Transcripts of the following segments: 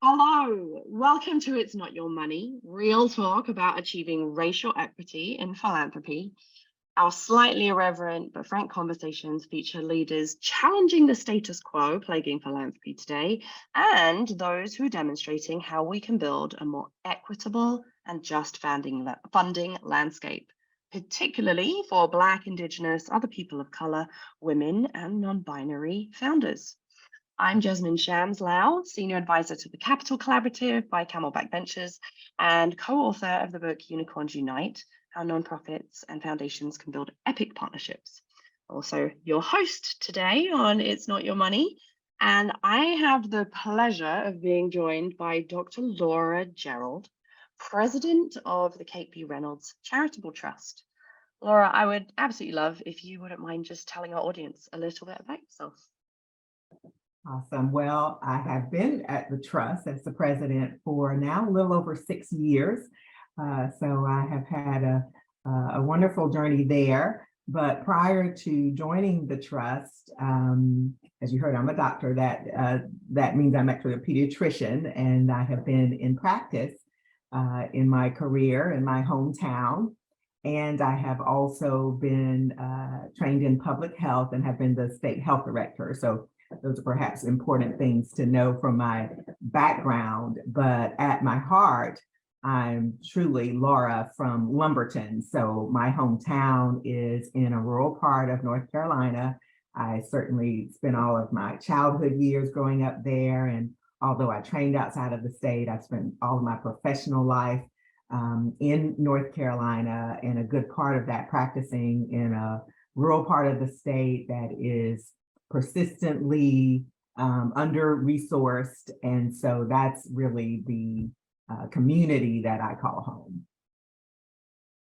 Hello, welcome to It's Not Your Money, real talk about achieving racial equity in philanthropy. Our slightly irreverent but frank conversations feature leaders challenging the status quo plaguing philanthropy today, and those who are demonstrating how we can build a more equitable and just funding landscape, particularly for Black, Indigenous, other people of color, women, and non-binary founders. I'm Jessamyn Shams-Lau, Senior Advisor to the Capital Collaborative by Camelback Ventures and co-author of the book Unicorns Unite, How Nonprofits and Foundations Can Build Epic Partnerships. Also, your host today on It's Not Your Money. And I have the pleasure of being joined by Dr. Laura Gerald, President of the Kate B. Reynolds Charitable Trust. Laura, I would absolutely love if you wouldn't mind just telling our audience a little bit about yourself. Awesome. Well, I have been at the trust as the president for now a little over 6 years. So I have had a wonderful journey there. But prior to joining the trust, as you heard, I'm a doctor. That means I'm actually a pediatrician, and I have been in practice in my career in my hometown. And I have also been trained in public health and have been the state health director. So those are perhaps important things to know from my background, but at my heart, I'm truly Laura from Lumberton. So my hometown is in a rural part of North Carolina. I certainly spent all of my childhood years growing up there. And although I trained outside of the state, I spent all of my professional life in North Carolina, and a good part of that practicing in a rural part of the state that is persistently under-resourced. And so that's really the community that I call home.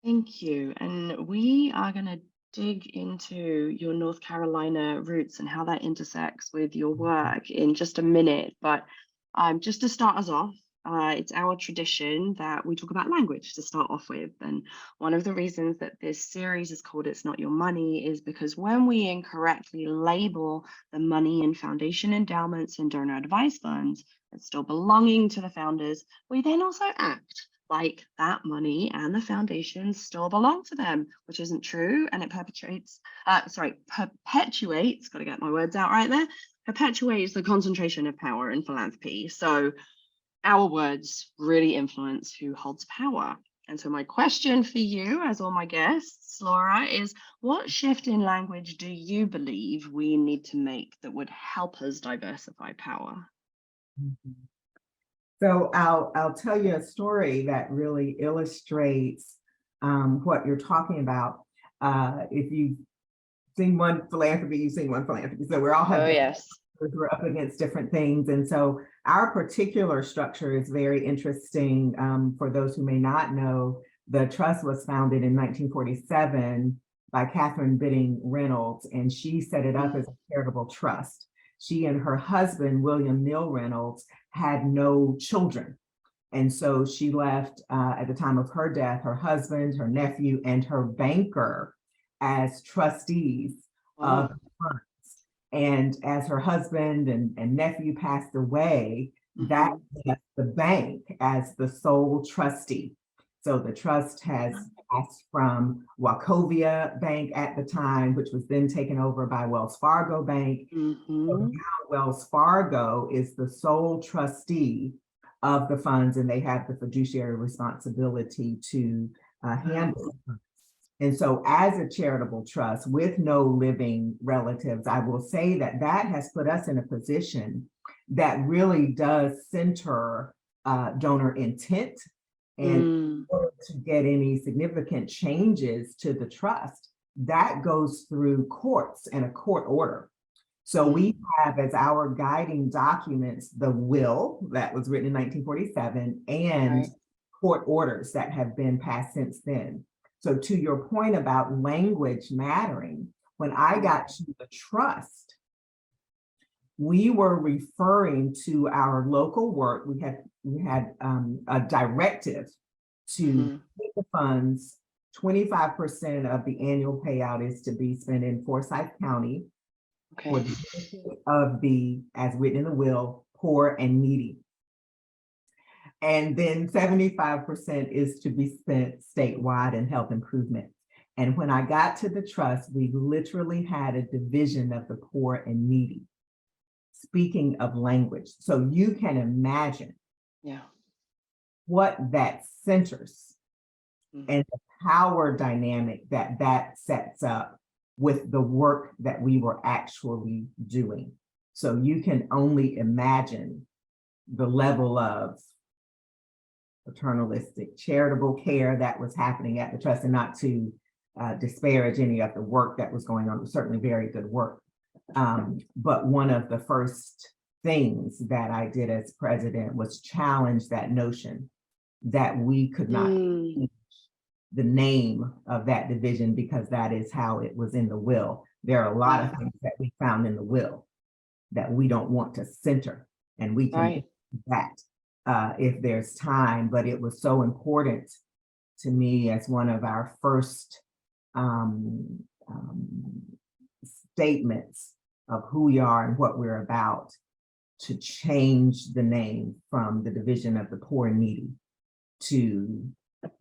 Thank you. And we are going to dig into your North Carolina roots and how that intersects with your work in just a minute. But just to start us off, it's our tradition that we talk about language to start off with. And one of the reasons that this series is called It's Not Your Money is because when we incorrectly label the money in foundation endowments and donor advised funds as still belonging to the founders, we then also act like that money and the foundations still belong to them, which isn't true. And it perpetuates, got to get my words out right there, perpetuates the concentration of power in philanthropy. So our words really influence who holds power. And so my question for you, as all my guests, Laura, is what shift in language do you believe we need to make that would help us diversify power? So I'll tell you a story that really illustrates what you're talking about. If you've seen one philanthropy, you've seen one philanthropy. So we're all we're up against different things. And so our particular structure is very interesting. For those who may not know, the trust was founded in 1947 by Catherine Bidding Reynolds, and she set it up as a charitable trust. She and her husband, William Neal Reynolds, had no children. And so she left, at the time of her death, her husband, her nephew, and her banker as trustees of the funds. And as her husband and nephew passed away, that left the bank as the sole trustee. So the trust has passed from Wachovia Bank at the time, which was then taken over by Wells Fargo Bank. So now Wells Fargo is the sole trustee of the funds, and they have the fiduciary responsibility to handle them. And so as a charitable trust with no living relatives, I will say that that has put us in a position that really does center donor intent. And in order to get any significant changes to the trust, that goes through courts and a court order. So we have as our guiding documents the will that was written in 1947 and court orders that have been passed since then. So to your point about language mattering, when I got to the trust, we were referring to our local work. We had a directive to take the funds. 25% of the annual payout is to be spent in Forsyth County for the benefit of the, as written in the will, poor and needy. And then 75% is to be spent statewide in health improvement. And when I got to the trust, we literally had a division of the poor and needy. Speaking of language, so you can imagine what that centers and the power dynamic that that sets up with the work that we were actually doing. So you can only imagine the level of paternalistic charitable care that was happening at the trust, and not to disparage any of the work that was going on. It was certainly very good work. But one of the first things that I did as president was challenge that notion that we could not change the name of that division because that is how it was in the will. There are a lot of things that we found in the will that we don't want to center, and we can do that if there's time. But it was so important to me as one of our first statements of who we are and what we're about to change the name from the division of the poor and needy to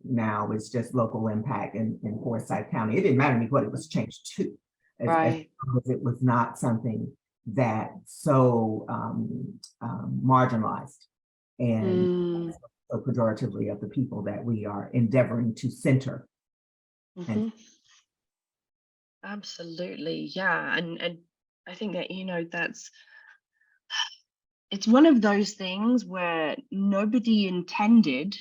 now it's just local impact in Forsyth County. It didn't matter to me what it was changed to, as long as it was not something that so marginalized and so pejoratively of the people that we are endeavoring to center. Absolutely, yeah, and I think that it's one of those things where nobody intended,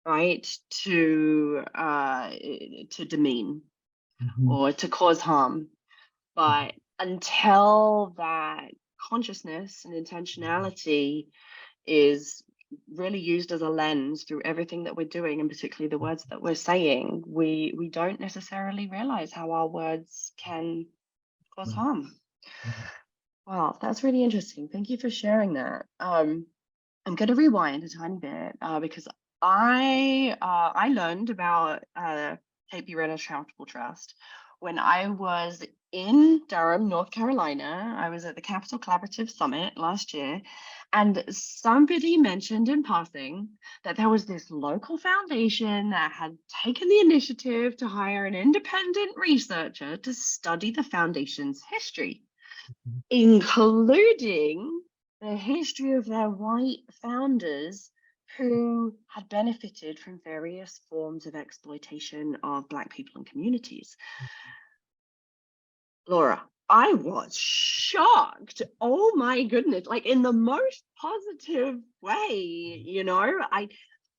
right, to demean or to cause harm, but until that consciousness and intentionality is really used as a lens through everything that we're doing, and particularly the words that we're saying, we don't necessarily realize how our words can cause harm. Wow, that's really interesting. Thank you for sharing that. I'm going to rewind a tiny bit because I learned about Reynolds Charitable Trust when I was in Durham, North Carolina. I was at the Capital Collaborative Summit last year, and somebody mentioned in passing that there was this local foundation that had taken the initiative to hire an independent researcher to study the foundation's history, including the history of their white founders who had benefited from various forms of exploitation of Black people and communities. Laura, I was shocked. Oh my goodness, like in the most positive way,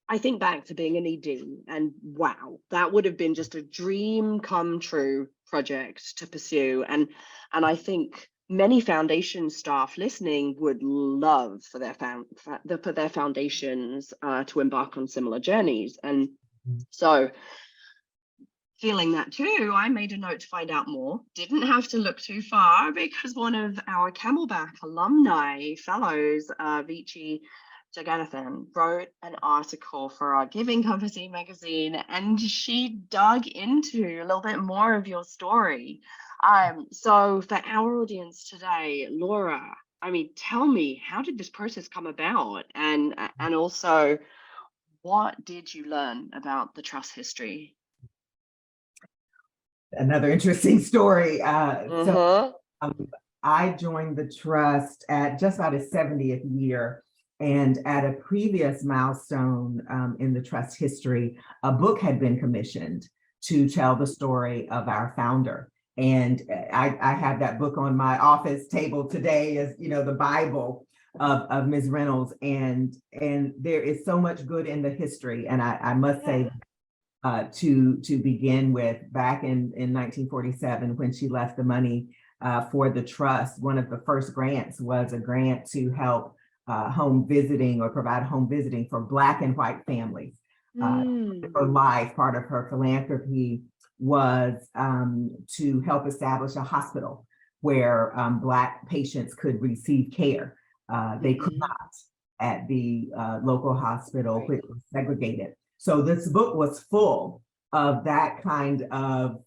I think back to being an ED and wow, that would have been just a dream come true project to pursue. And I think many foundation staff listening would love for their foundations to embark on similar journeys. And so feeling that too, I made a note to find out more. Didn't have to look too far because one of our Camelback alumni fellows, Vici Jagannathan, wrote an article for our Giving Company magazine, and she dug into a little bit more of your story. So for our audience today, Laura, tell me, how did this process come about? And also, what did you learn about the trust history? Another interesting story. So I joined the trust at just about its 70th year. And at a previous milestone in the trust history, a book had been commissioned to tell the story of our founder. And I have that book on my office table today as, the Bible of Ms. Reynolds. And there is so much good in the history. And I must say, to begin with, back in 1947, when she left the money for the trust, one of the first grants was a grant to help home visiting or provide home visiting for Black and white families. Her life, part of her philanthropy was to help establish a hospital where Black patients could receive care. They could not at the local hospital, which was segregated. So this book was full of that kind of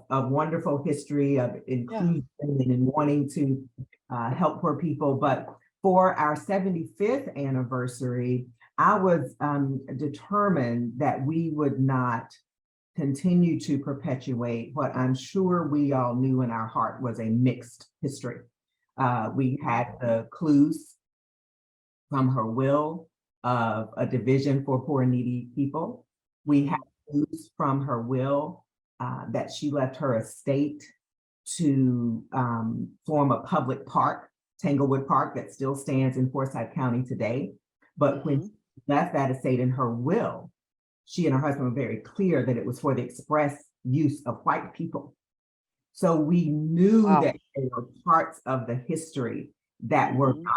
wonderful history of inclusion and wanting to help poor people. But for our 75th anniversary, I was determined that we would not continue to perpetuate what I'm sure we all knew in our heart was a mixed history. We had the clues from her will of a division for poor and needy people. We had clues from her will that she left her estate to form a public park, Tanglewood Park, that still stands in Forsyth County today. But when she left that estate in her will, she and her husband were very clear that it was for the express use of white people. So we knew that there were parts of the history that were not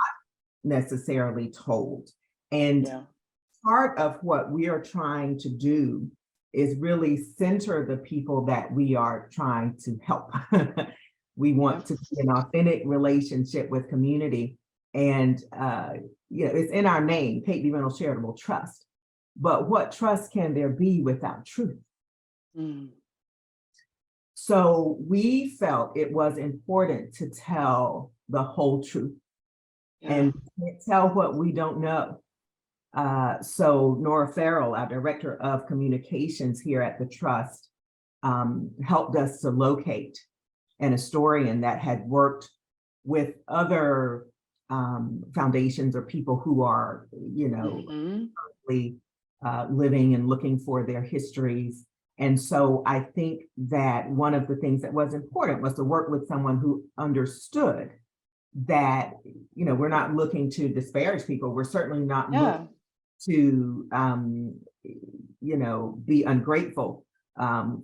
necessarily told. And part of what we are trying to do is really center the people that we are trying to help. We want to be an authentic relationship with community. And it's in our name, Kate B. Reynolds Charitable Trust. But what trust can there be without truth? So we felt it was important to tell the whole truth and tell what we don't know. So Nora Farrell, our director of communications here at the Trust, helped us to locate an historian that had worked with other foundations or people who are, currently living and looking for their histories. And so I think that one of the things that was important was to work with someone who understood that, we're not looking to disparage people. We're certainly not looking to, be ungrateful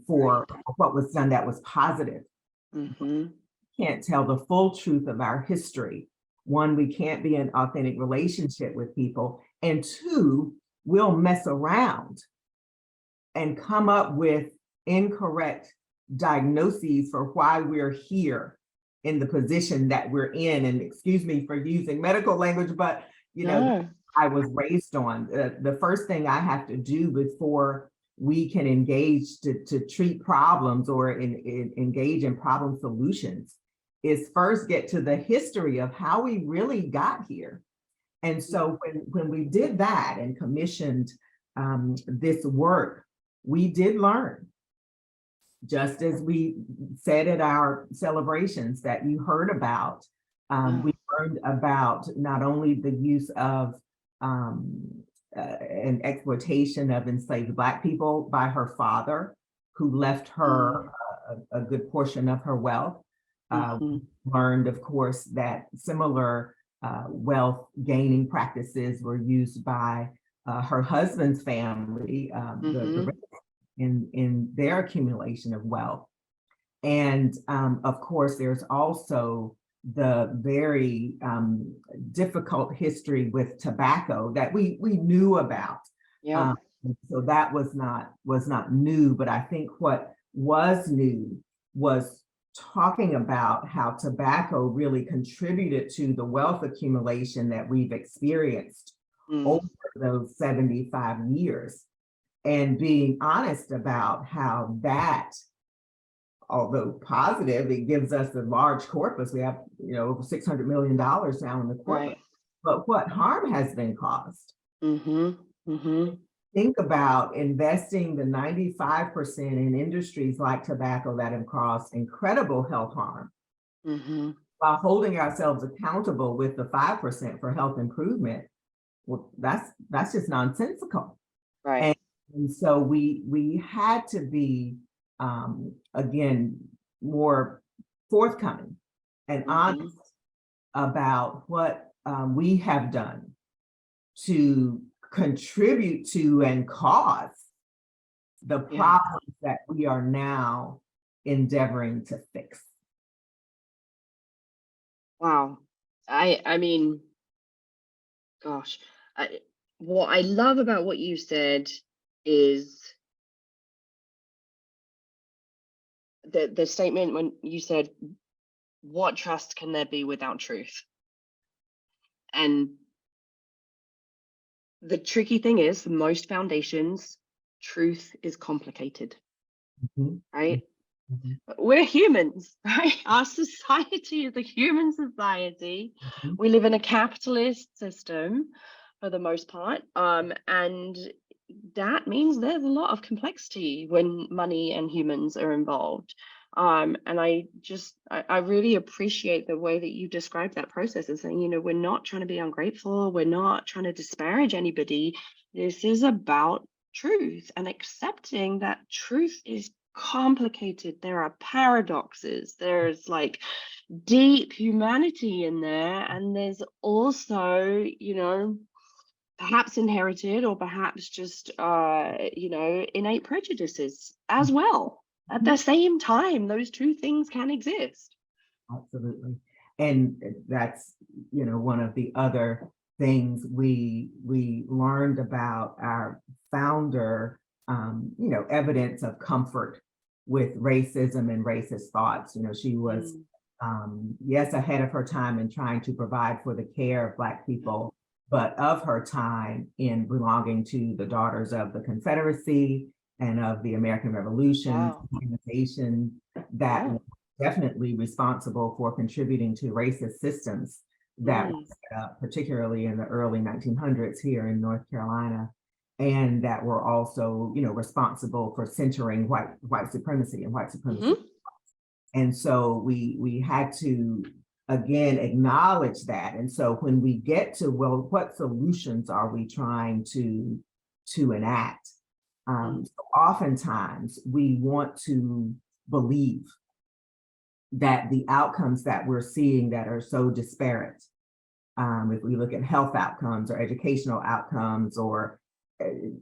for what was done that was positive. Can't tell the full truth of our history. One, we can't be in authentic relationship with people. And two, we'll mess around and come up with incorrect diagnoses for why we're here in the position that we're in. And excuse me for using medical language, but I was raised on. The first thing I have to do before we can engage to treat problems or engage in problem solutions is first get to the history of how we really got here. And so when we did that and commissioned this work, we did learn, just as we said at our celebrations that you heard about. We learned about not only the use of an exploitation of enslaved Black people by her father, who left her a good portion of her wealth. Learned, of course, that similar wealth gaining practices were used by her husband's family in their accumulation of wealth. And of course, there's also the very difficult history with tobacco that we knew about. So that was not new, but I think what was new was talking about how tobacco really contributed to the wealth accumulation that we've experienced over those 75 years, and being honest about how that, although positive, it gives us a large corpus. We have, over $600 million now in the corpus, but what harm has been caused? Think about investing the 95% in industries like tobacco that have caused incredible health harm, while holding ourselves accountable with the 5% for health improvement. Well, that's just nonsensical. And so we had to be, again, more forthcoming and honest about what we have done to contribute to and cause the problems that we are now endeavoring to fix. Wow. I mean, gosh, what I love about what you said is the statement when you said, what trust can there be without truth? And the tricky thing is, for most foundations, truth is complicated, right? We're humans, right? Our society is a human society. We live in a capitalist system. for the most part. And that means there's a lot of complexity when money and humans are involved. And I really appreciate the way that you describe that process as saying, we're not trying to be ungrateful, we're not trying to disparage anybody. This is about truth and accepting that truth is complicated. There are paradoxes, there's like deep humanity in there, and there's also, perhaps inherited or perhaps just innate prejudices as well. At the same time, those two things can exist. Absolutely. And that's, one of the other things we learned about our founder, evidence of comfort with racism and racist thoughts. She was, yes, ahead of her time in trying to provide for the care of Black people, but of her time in belonging to the Daughters of the Confederacy and of the American Revolution, organization that was definitely responsible for contributing to racist systems that were set up, particularly in the early 1900s here in North Carolina, and that were also, responsible for centering white supremacy and white supremacy. And so we had to, again, acknowledge that. And so when we get to, well, what solutions are we trying to enact? So oftentimes we want to believe that the outcomes that we're seeing that are so disparate, if we look at health outcomes or educational outcomes, or,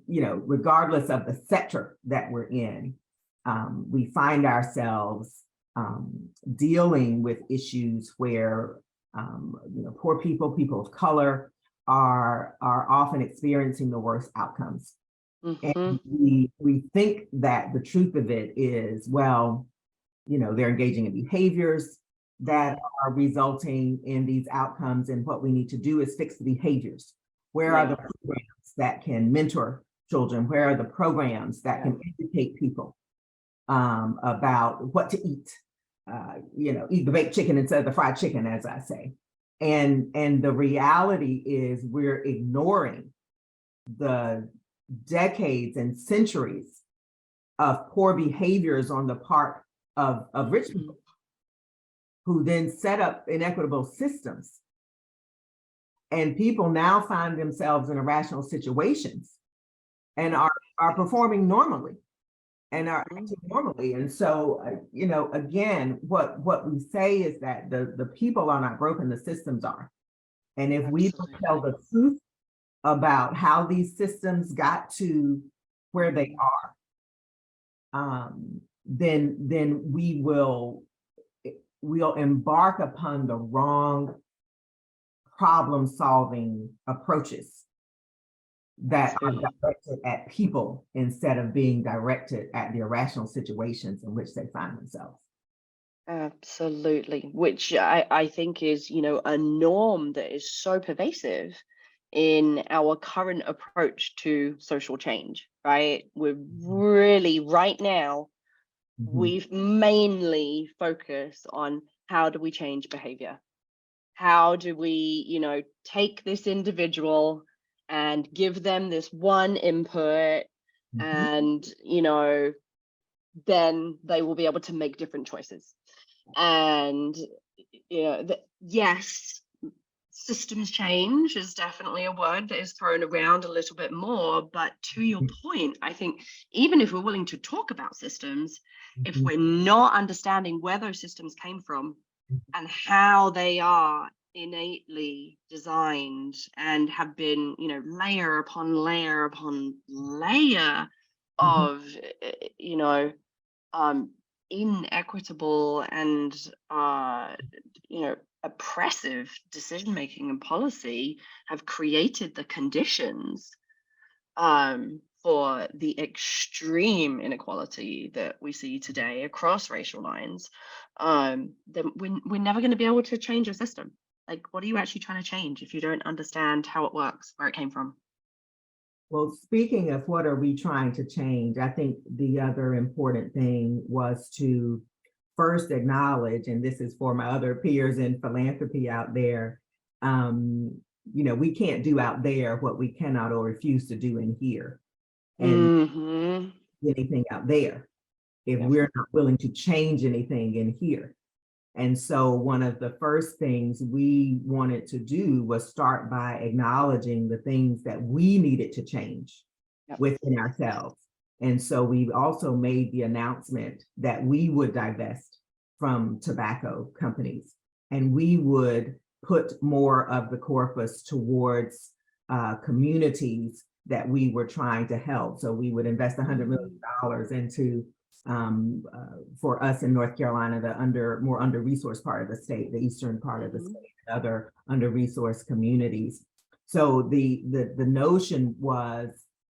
regardless of the sector that we're in, we find ourselves dealing with issues where, poor people of color are often experiencing the worst outcomes. And we think that the truth of it is, well, they're engaging in behaviors that are resulting in these outcomes, and what we need to do is fix the behaviors. Where are the programs that can mentor children? Where are the programs that can educate people about what to eat? Eat the baked chicken instead of the fried chicken, as I say. And the reality is we're ignoring the decades and centuries of poor behaviors on the part of rich people, who then set up inequitable systems. And people now find themselves in irrational situations and are performing normally and are acting normally. And so, again, what we say is that the people are not broken, the systems are. And if we don't tell the truth about how these systems got to where they are, then we'll embark upon the wrong problem-solving approaches that are directed at people instead of being directed at the irrational situations in which they find themselves. Absolutely, which I think is, a norm that is so pervasive in our current approach to social change, right? We're really, right now, we've mainly focused on how do we change behavior? How do we, take this individual and give them this one input, and, then they will be able to make different choices. And, yes, systems change is definitely a word that is thrown around a little bit more, but to your point, I think even if we're willing to talk about systems, if we're not understanding where those systems came from and how they are innately designed and have been, layer upon layer upon layer of, inequitable and, oppressive decision making and policy have created the conditions for the extreme inequality that we see today across racial lines, then we're never going to be able to change a system. Like, what are you actually trying to change if you don't understand how it works, where it came from? Well, speaking of what are we trying to change, I think the other important thing was to first acknowledge, and this is for my other peers in philanthropy out there, we can't do out there what we cannot or refuse to do in here. And anything out there if we're not willing to change anything in here. And so one of the first things we wanted to do was start by acknowledging the things that we needed to change within ourselves. And so we also made the announcement that we would divest from tobacco companies, and we would put more of the corpus towards communities that we were trying to help. So we would invest $100 million into for us in North Carolina, the more under-resourced part of the state, the eastern part of the state, and other under-resourced communities. So the notion was,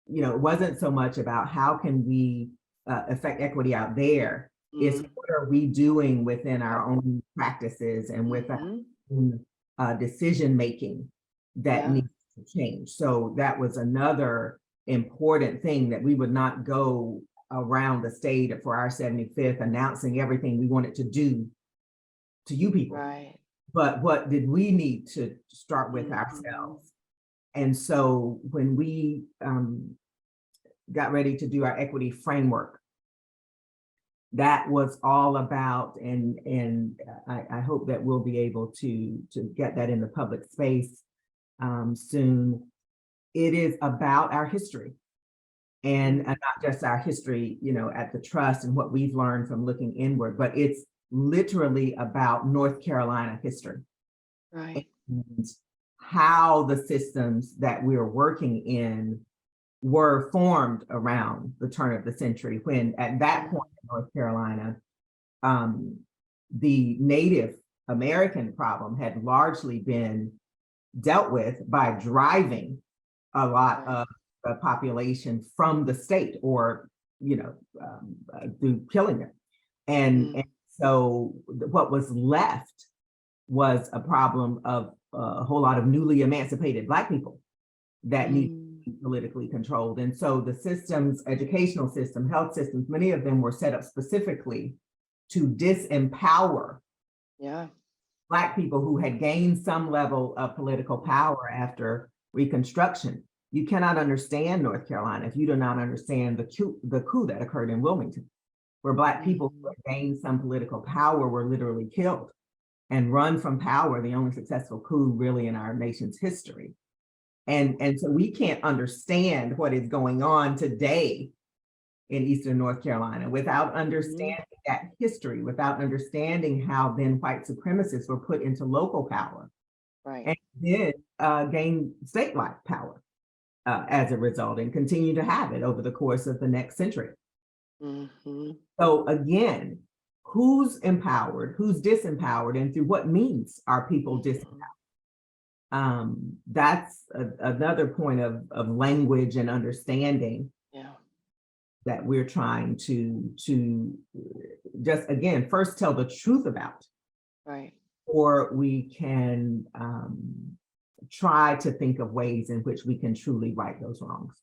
it wasn't so much about how can we affect equity out there. It's what are we doing within our own practices and with our own decision making that needs to change. So that was another important thing, that we would not go around the state for our 75th announcing everything we wanted to do to you people. Right. But what did we need to start with ourselves? And so when we got ready to do our equity framework, that was all about, and I hope that we'll be able to get that in the public space soon. It is about our history. And not just our history, at the trust and what we've learned from looking inward, but it's literally about North Carolina history. Right. And how the systems that we're working in were formed around the turn of the century, when at that point in North Carolina, the Native American problem had largely been dealt with by driving a lot of the population from the state, or through killing them. And so what was left was a problem of a whole lot of newly emancipated Black people that need to be politically controlled. And so the systems, educational system, health systems, many of them were set up specifically to disempower Black people who had gained some level of political power after Reconstruction. You cannot understand North Carolina if you do not understand the coup that occurred in Wilmington, where Black people who had gained some political power were literally killed and run from power, the only successful coup really in our nation's history. And so we can't understand what is going on today in Eastern North Carolina without understanding that history, without understanding how then white supremacists were put into local power, and then gained statewide power. As a result, and continue to have it over the course of the next century. So again, who's empowered, who's disempowered, and through what means are people disempowered? That's another point of language and understanding that we're trying to just, again, first tell the truth about. Right. Or we can try to think of ways in which we can truly right those wrongs.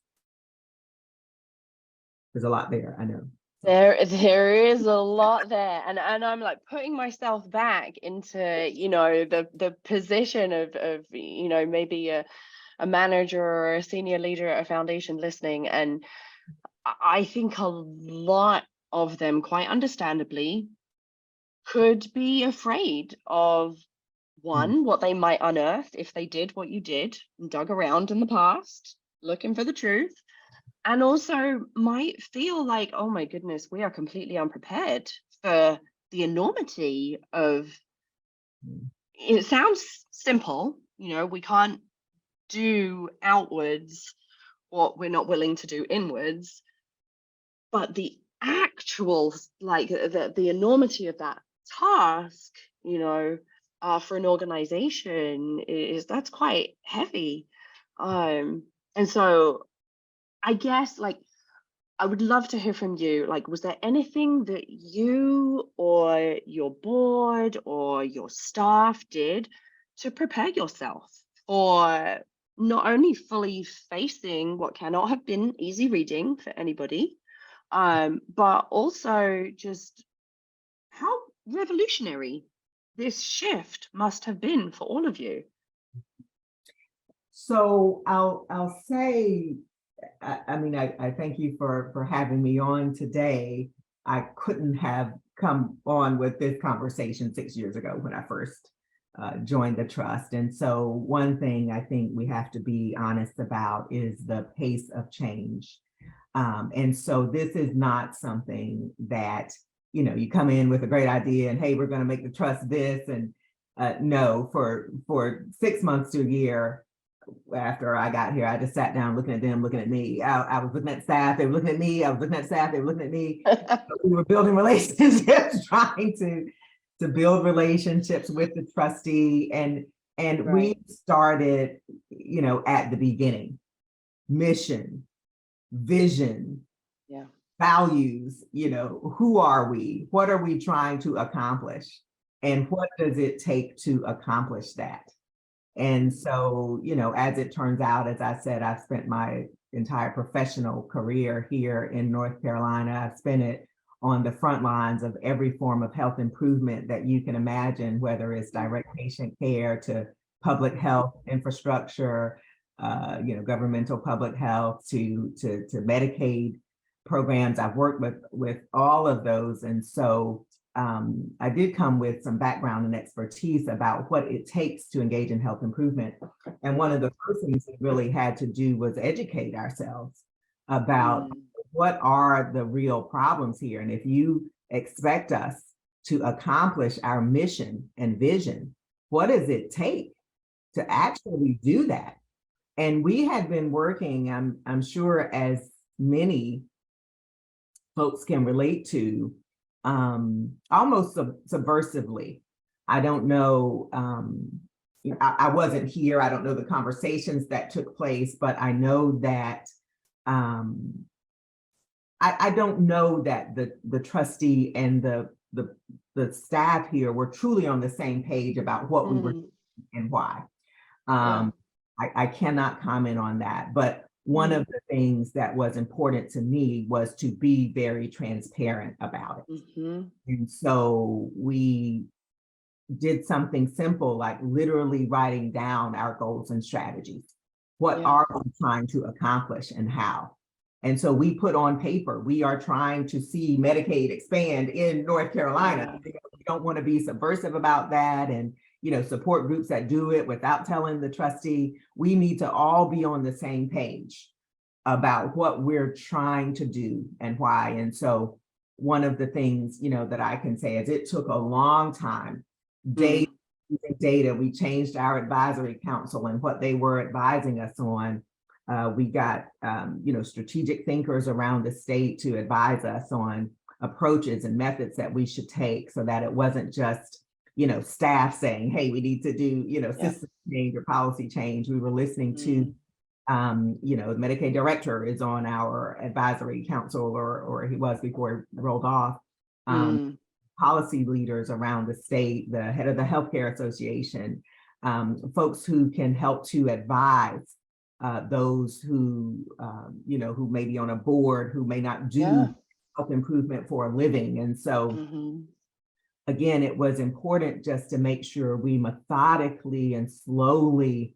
There's a lot there, I know. There is a lot there, and I'm like putting myself back into the position of maybe a manager or a senior leader at a foundation listening, and I think a lot of them, quite understandably, could be afraid of what they might unearth if they did what you did and dug around in the past looking for the truth, and also might feel like, oh my goodness, we are completely unprepared for the enormity of it. Sounds simple, we can't do outwards what we're not willing to do inwards, but the actual, like the enormity of that task, for an organization that's quite heavy. And so I guess, like, I would love to hear from you. Like, was there anything that you or your board or your staff did to prepare yourself for not only fully facing what cannot have been easy reading for anybody, but also just how revolutionary this shift must have been for all of you? So I'll say, I mean, I thank you for having me on today. I couldn't have come on with this conversation 6 years ago when I first joined the trust. And so one thing I think we have to be honest about is the pace of change. And so this is not something that, you come in with a great idea and, hey, we're going to make the trust this, and no, for 6 months to a year after I got here, I just sat down looking at them, looking at me. I was looking at staff, they were looking at me. I was looking at staff, they were looking at me. We were building relationships, trying to build relationships with the trustee. And right. We started, at the beginning, mission, vision, values, who are we? What are we trying to accomplish? And what does it take to accomplish that? And so, as it turns out, as I said, I've spent my entire professional career here in North Carolina. I've spent it on the front lines of every form of health improvement that you can imagine, whether it's direct patient care to public health infrastructure, governmental public health to Medicaid programs. I've worked with all of those. And so I did come with some background and expertise about what it takes to engage in health improvement. And one of the first things we really had to do was educate ourselves about what are the real problems here. And if you expect us to accomplish our mission and vision, what does it take to actually do that? And we had been working, I'm sure as many folks can relate to, almost subversively. I don't know, I wasn't here. I don't know the conversations that took place, but I know that I don't know that the trustee and the staff here were truly on the same page about what we were doing and why. I cannot comment on that, but one of the things that was important to me was to be very transparent about it. And so we did something simple, like literally writing down our goals and strategies. What are we trying to accomplish and how? And so we put on paper, we are trying to see Medicaid expand in North Carolina. We don't want to be subversive about that and support groups that do it without telling the trustee. We need to all be on the same page about what we're trying to do and why. And so one of the things, that I can say is it took a long time. Data, we changed our advisory council and what they were advising us on. We got, strategic thinkers around the state to advise us on approaches and methods that we should take so that it wasn't just staff saying, hey, we need to do, system change or policy change. We were listening to, the Medicaid director is on our advisory council, or he was before he rolled off. Policy leaders around the state, the head of the Healthcare Association, folks who can help to advise those who, who may be on a board, who may not do health improvement for a living. And so again, it was important just to make sure we methodically and slowly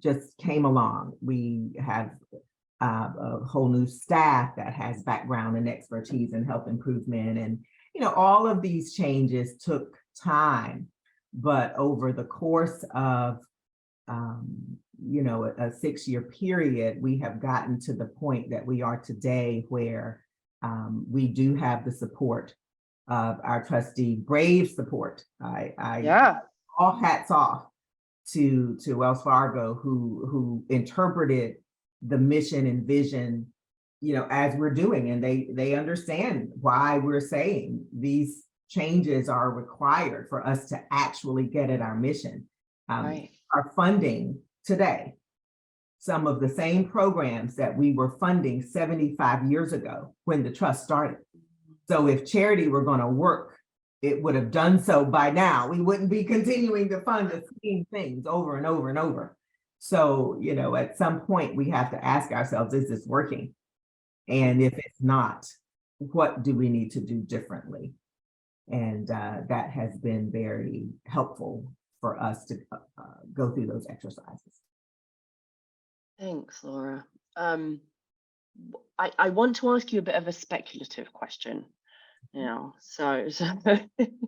just came along. We have a whole new staff that has background and expertise in health improvement. And, all of these changes took time, but over the course of, a 6-year period, we have gotten to the point that we are today where we do have the support of our trustee, brave support. All hats off to Wells Fargo, who interpreted the mission and vision, as we're doing, and they understand why we're saying these changes are required for us to actually get at our mission. Our funding today, some of the same programs that we were funding 75 years ago when the trust started. So if charity were going to work, it would have done so by now. We wouldn't be continuing to fund the same things over and over and over. So, at some point we have to ask ourselves, is this working? And if it's not, what do we need to do differently? And that has been very helpful for us to go through those exercises. Thanks, Laura. I want to ask you a bit of a speculative question now. So this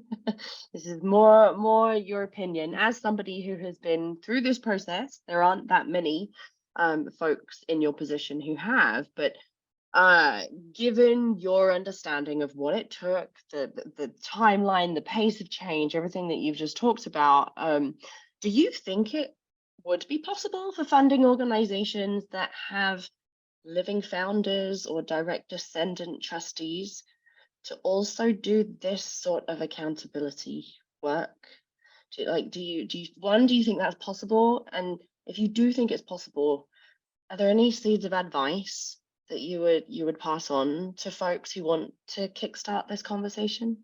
is more your opinion. As somebody who has been through this process, there aren't that many folks in your position who have, but given your understanding of what it took, the timeline, the pace of change, everything that you've just talked about, do you think it would be possible for funding organizations that have living founders or direct descendant trustees to also do this sort of accountability work? Do you think that's possible? And if you do think it's possible, are there any seeds of advice that you would pass on to folks who want to kickstart this conversation?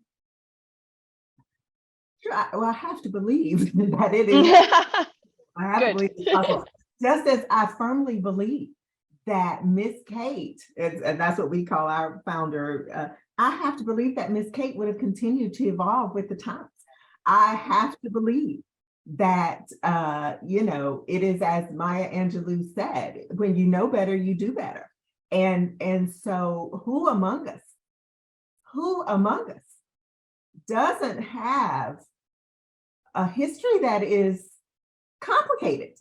Sure, I have to believe that it is. I have to believe it's possible. Just as I firmly believe that Miss Kate, and that's what we call our founder, I have to believe that Miss Kate would have continued to evolve with the times. I have to believe that, it is as Maya Angelou said, when you know better, you do better. And so who among us doesn't have a history that is complicated?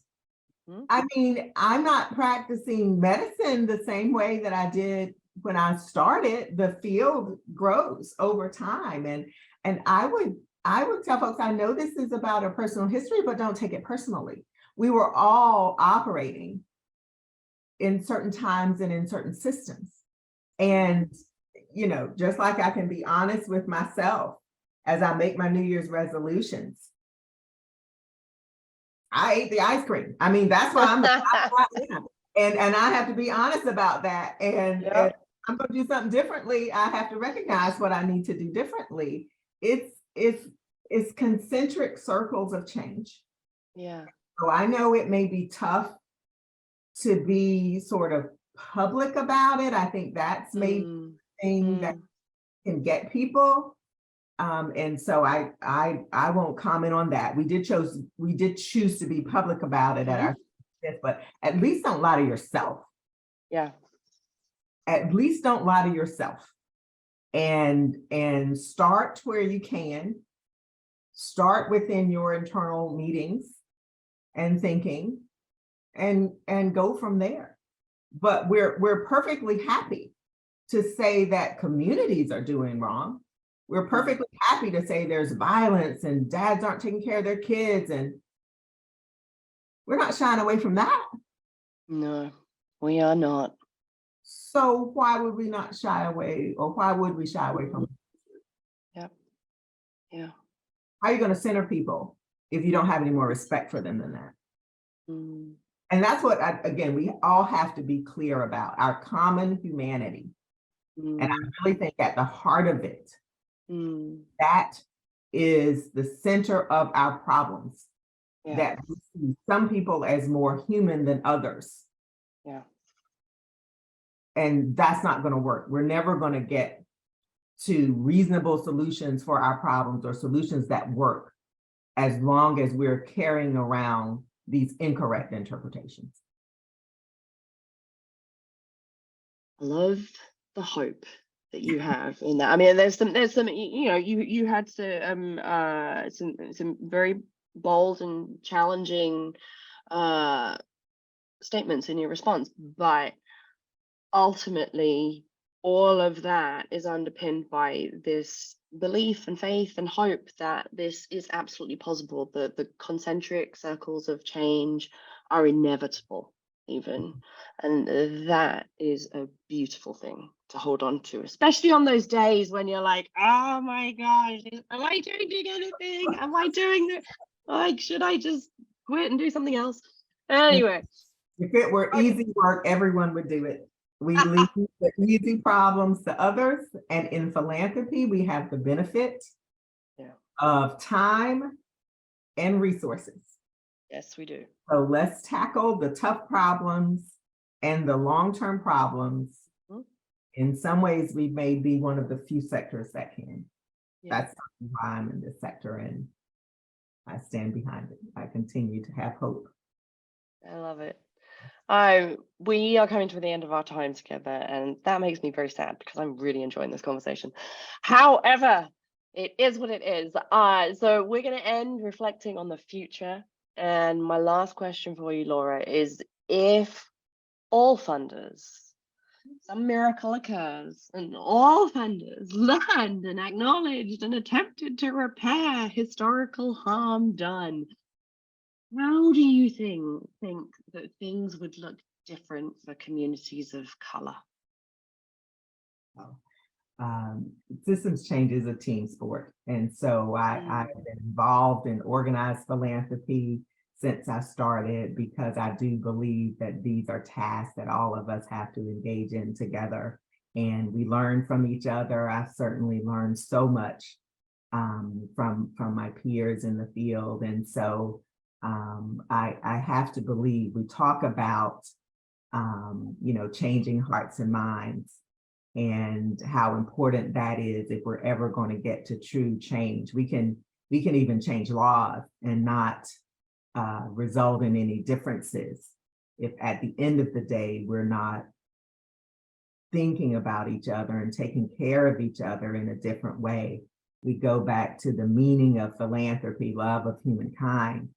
I mean, I'm not practicing medicine the same way that I did when I started. The field grows over time. And I would tell folks, I know this is about a personal history, but don't take it personally. We were all operating in certain times and in certain systems. And, just like I can be honest with myself as I make my New Year's resolutions, I ate the ice cream. I mean, that's why I'm and I have to be honest about that. And I'm going to do something differently. I have to recognize what I need to do differently. It's concentric circles of change. Yeah. So I know it may be tough to be sort of public about it. I think that's maybe the thing that can get people. And so I won't comment on that. We did choose to be public about it at our, but at least don't lie to yourself. Yeah. At least don't lie to yourself, and start where you can. Start within your internal meetings and thinking, and go from there. But we're perfectly happy to say that communities are doing wrong. We're perfectly happy to say there's violence and dads aren't taking care of their kids, and we're not shying away from that. No, we are not. So why would we not shy away, or why would we shy away from it? Yep. Yeah. How are you going to center people if you don't have any more respect for them than that? And that's what, again, we all have to be clear about, our common humanity. And I really think at the heart of it, that is the center of our problems. Yeah. That we see some people as more human than others. Yeah. And that's not going to work. We're never going to get to reasonable solutions for our problems, or solutions that work, as long as we're carrying around these incorrect interpretations. I love the hope that you have in that. I mean, there's some, you had some very bold and challenging statements in your response, but ultimately all of that is underpinned by this belief and faith and hope that this is absolutely possible. The concentric circles of change are inevitable, even, and that is a beautiful thing to hold on to, especially on those days when you're like, oh my gosh, am I changing anything? Am I doing this? Like, should I just quit and do something else? Anyway, if it were easy work, everyone would do it. We leave the easy problems to others, and in philanthropy, we have the benefit of time and resources. Yes, we do. So let's tackle the tough problems and the long-term problems. In some ways, we may be one of the few sectors that can. That's why I'm in this sector, and I stand behind it. I continue to have hope. I love it. We are coming to the end of our time together, and that makes me very sad because I'm really enjoying this conversation. However, it is what it is. So we're going to end reflecting on the future. And my last question for you, Laura, is if all funders, some miracle occurs, and all funders learned and acknowledged and attempted to repair historical harm done, how do you think that things would look different for communities of color? Systems change is a team sport. And so I've been involved in organized philanthropy since I started, because I do believe that these are tasks that all of us have to engage in together. And we learn from each other. I certainly learned so much from my peers in the field. And so I have to believe we talk about, changing hearts and minds, and how important that is if we're ever going to get to true change. We can even change laws and not result in any differences if at the end of the day we're not thinking about each other and taking care of each other in a different way. We go back to the meaning of philanthropy, love of humankind.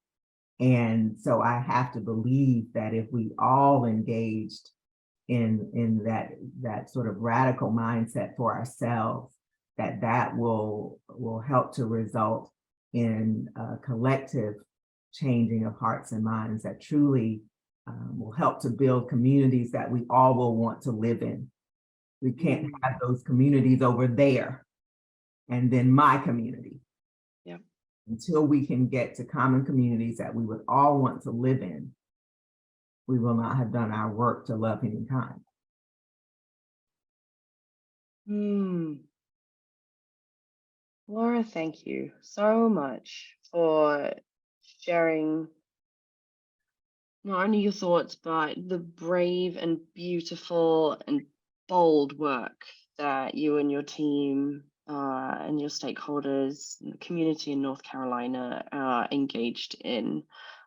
And so I have to believe that if we all engaged in that sort of radical mindset for ourselves, that will help to result in a collective changing of hearts and minds that truly will help to build communities that we all will want to live in. We can't have those communities over there and then my community. Yeah. Until we can get to common communities that we would all want to live in, we will not have done our work to love humankind. Laura, thank you so much for sharing not only your thoughts, but the brave and beautiful and bold work that you and your team and your stakeholders and the community in North Carolina are engaged in.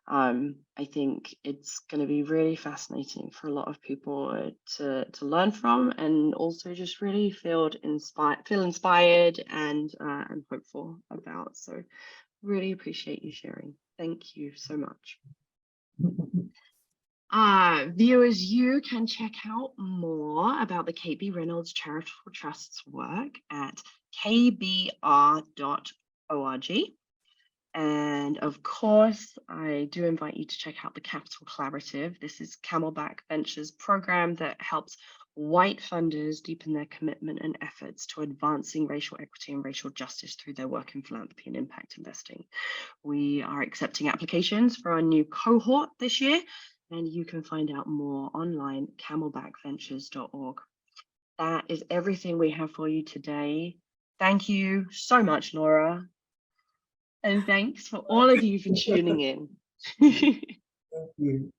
I think it's going to be really fascinating for a lot of people to learn from, and also just really feel inspired and hopeful about. So really appreciate you sharing. Thank you so much. Viewers, you can check out more about the KB Reynolds Charitable Trust's work at kbr.org. And of course, I do invite you to check out the Capital Collaborative. This is Camelback Ventures program that helps white funders deepen their commitment and efforts to advancing racial equity and racial justice through their work in philanthropy and impact investing. We are accepting applications for our new cohort this year, and you can find out more online, camelbackventures.org. That is everything we have for you today. Thank you so much, Laura. And thanks for all of you for tuning in. Thank you.